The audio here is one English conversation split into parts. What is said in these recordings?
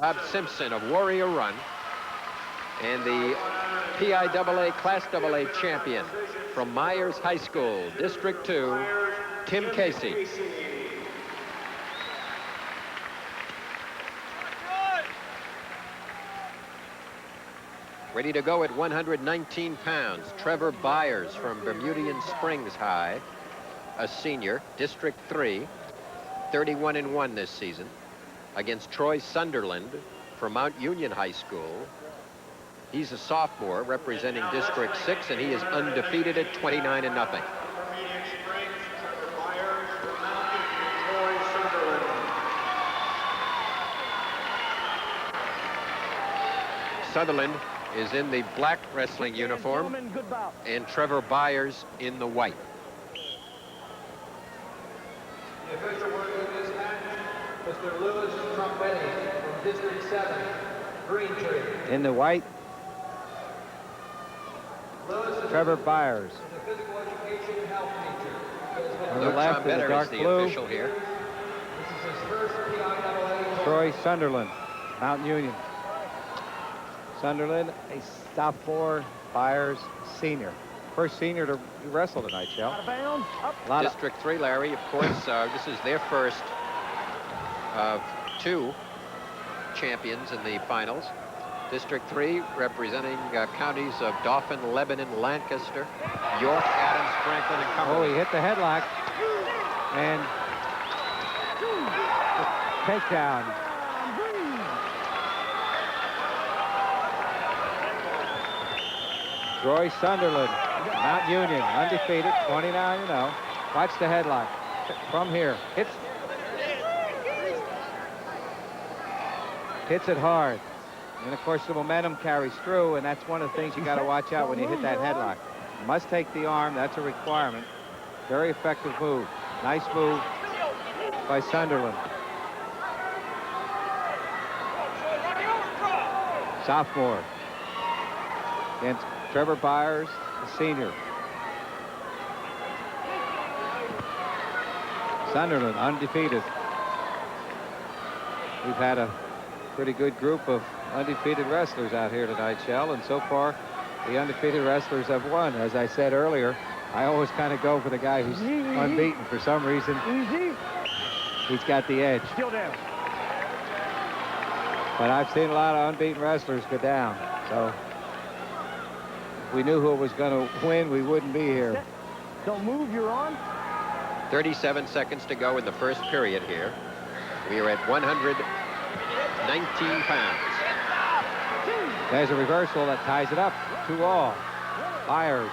Bob Simpson of Warrior Run, and the PIAA Class AA champion from Myers High School, District 2, Tim Casey. Ready to go at 119 pounds, Trevor Byers from Bermudian Springs High, a senior, District 3, 31-1 this season, against Troy Sunderland from Mount Union High School. He's a sophomore representing District 6, and he is undefeated at 29-0. Sutherland is in the black wrestling uniform, and Trevor Byers in the white. The official word in this match, Mr. Louis Trompetti from District 7, Green Tree. In the white, Trevor Byers. The physical education and health teacher. On the left is the dark blue. Official here. This is his first PIAA. Troy Sunderland, Mount Union. Sunderland, a sophomore, Byers, senior. First senior to wrestle tonight, Shell. District 3, Larry, of course, this is their first of 2 champions in the finals. District 3 representing counties of Dauphin, Lebanon, Lancaster, York, Adams, Franklin, and Cumberland. Oh, he hit the headlock. And takedown. Troy Sunderland, Mount Union, undefeated, 29-0. Watch the headlock from here. Hits it hard. And of course the momentum carries through, and that's one of the things you got to watch out when you hit that headlock. You must take the arm, that's a requirement. Very effective move. Nice move by Sunderland. Sophomore against Trevor Byers, the senior. Sunderland undefeated. We've had a pretty good group of undefeated wrestlers out here tonight, Shell, and so far the undefeated wrestlers have won. As I said earlier, I always kind of go for the guy who's unbeaten. For some reason, he's got the edge. Still down. But I've seen a lot of unbeaten wrestlers go down, so if we knew who was going to win, we wouldn't be here. Don't move, you're on. 37 seconds to go in the first period here. We are at 119 pounds. There's a reversal that ties it up, 2-all. Byers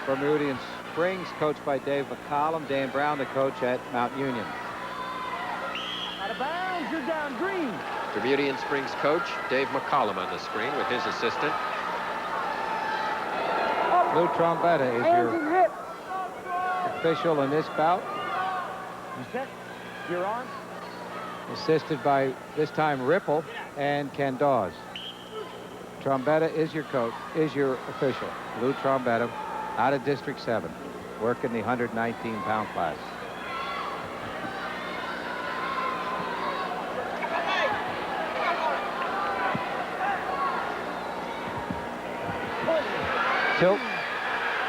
from Bermudian Springs, coached by Dave McCollum. Dan Brown, the coach at Mount Union. Out of bounds, you're down green. Bermudian Springs coach Dave McCollum on the screen with his assistant. Lou Trombetta is your official in this bout. You set? You're on. Assisted by, this time, Ripple and Ken Dawes. Trombetta is your coach, is your official. Lou Trombetta, out of District 7, working the 119-pound class. Tilt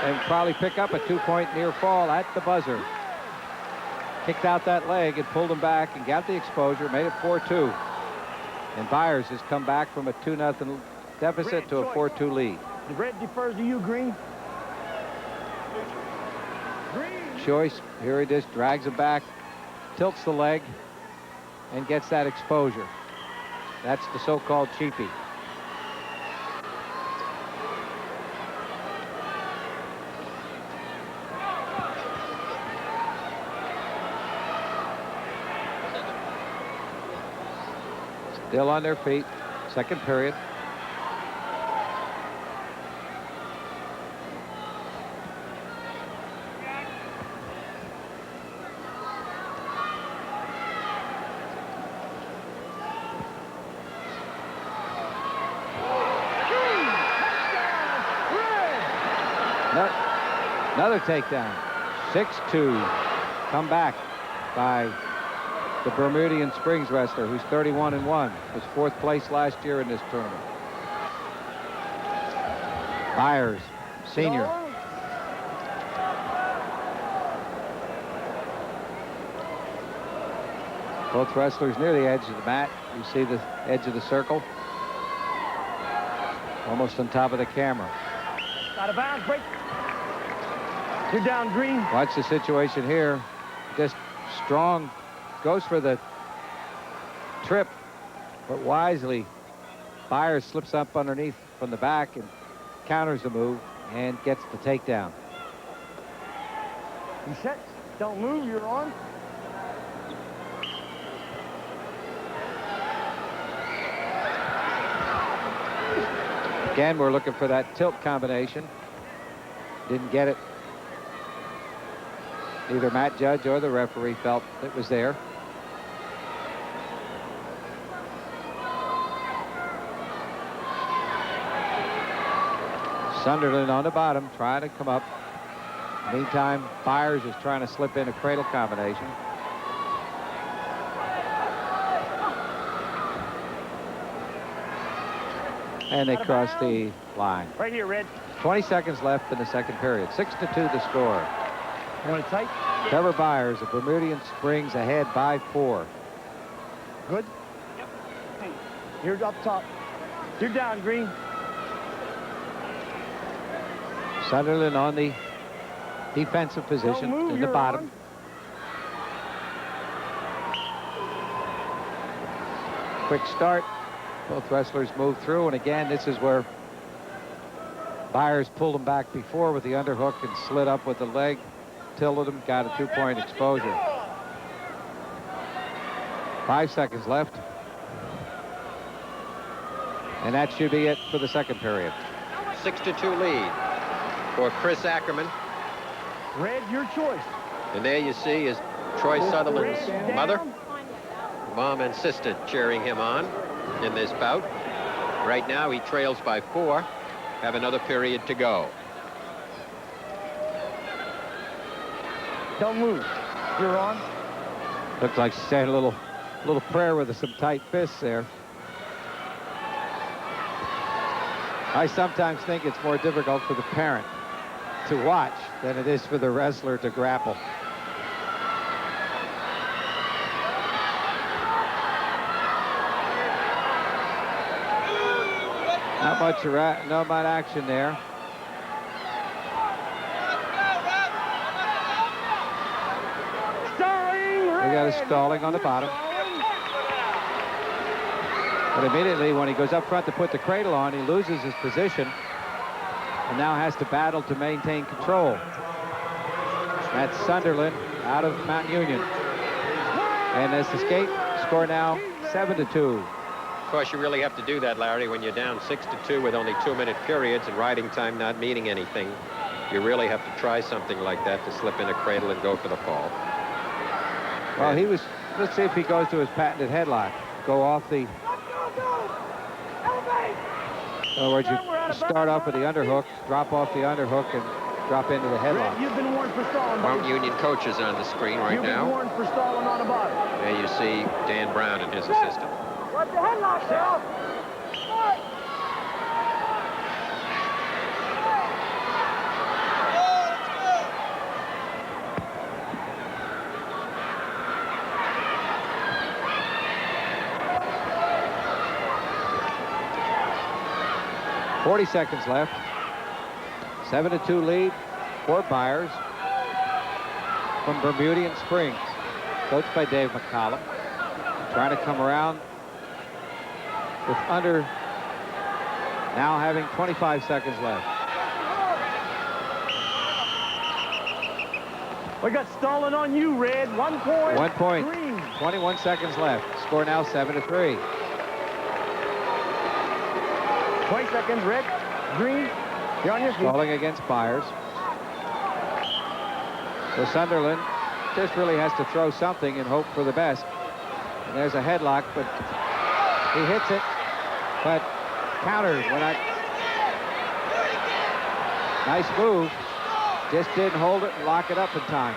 and probably pick up a 2-point near fall at the buzzer. Kicked out that leg and pulled him back and got the exposure, made it 4-2. And Byers has come back from a 2-0 deficit to a 4-2 lead. The red defers to you, Green. Choice, here he just drags him back, tilts the leg, and gets that exposure. That's the so-called cheapie. Still on their feet, second period. Another takedown. 6-2. Come back by the Bermudian Springs wrestler, who's 31-1, was 4th place last year in this tournament. Byers, senior. Both wrestlers near the edge of the mat. You see the edge of the circle. Almost on top of the camera. Out of bounds, break. You're down, green. Watch the situation here. Just strong, goes for the trip, but wisely, Byers slips up underneath from the back and counters the move and gets the takedown. You set. Don't move. You're on. Again, we're looking for that tilt combination. Didn't get it. Neither Matt Judge or the referee felt it was there. Sunderland on the bottom, trying to come up. Meantime, Byers is trying to slip in a cradle combination. And they cross the line. Right here, Red. 20 seconds left in the second period. 6-2 the score. You want it tight? Trevor Byers of Bermudian Springs ahead by 4. Good? Yep. Hey, you're up top. You're down, green. Sunderland on the defensive position Don't move, in the you're bottom. On. Quick start. Both wrestlers move through, and again, this is where Byers pulled him back before with the underhook and slid up with the leg, tilted him, got a 2-point exposure. 5 seconds left. And that should be it for the second period. 6-2 lead for Chris Ackerman. Red, your choice. And there you see is Troy Sutherland's mother, mom and sister cheering him on in this bout. Right now he trails by 4. Have another period to go. Don't move. You're on. Looks like she said a little prayer with some tight fists there. I sometimes think it's more difficult for the parent to watch than it is for the wrestler to grapple. Not much action there. We got a stalling on the bottom. But immediately when he goes up front to put the cradle on, he loses his position and now has to battle to maintain control. That's Sunderland out of Mount Union. And as the skate score now 7-2. Of course, you really have to do that, Larry, when you're down 6-2 with only 2-minute periods and riding time not meaning anything. You really have to try something like that to slip in a cradle and go for the fall. Well, he was, let's see if he goes to his patented headlock. Go off the, in other words, you start off with the underhook, drop off the underhook, and drop into the headlock. Red, you've been warned for stalling. Mount Union coach is on the screen right You've now. been warned for stalling on the bottom. There you see Dan Brown and his assistant. Watch the headlock, Shell. 40 seconds left. 7-2 lead for Byers from Bermudian Springs, coached by Dave McCollum. Trying to come around with under, now having 25 seconds left. We got stalling on you, Red. 1 point. 1 point. Green. 21 seconds left. Score now 7-3. 20 seconds, Red. Green. You're on your feet. Stalling against Byers. So Sunderland just really has to throw something and hope for the best. And there's a headlock, but he hits it. But counters when I... Nice move. Just didn't hold it and lock it up in time.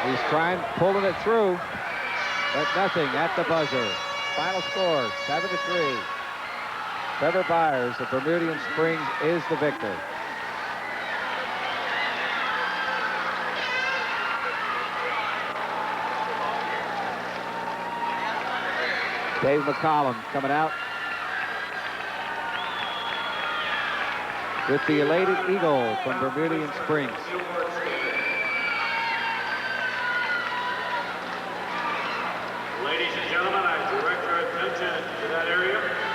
He's pulling it through, but nothing at the buzzer. Final score, 7-3. Trevor Byers of Bermudian Springs is the victor. Dave McCollum coming out with the elated eagle from Bermudian Springs.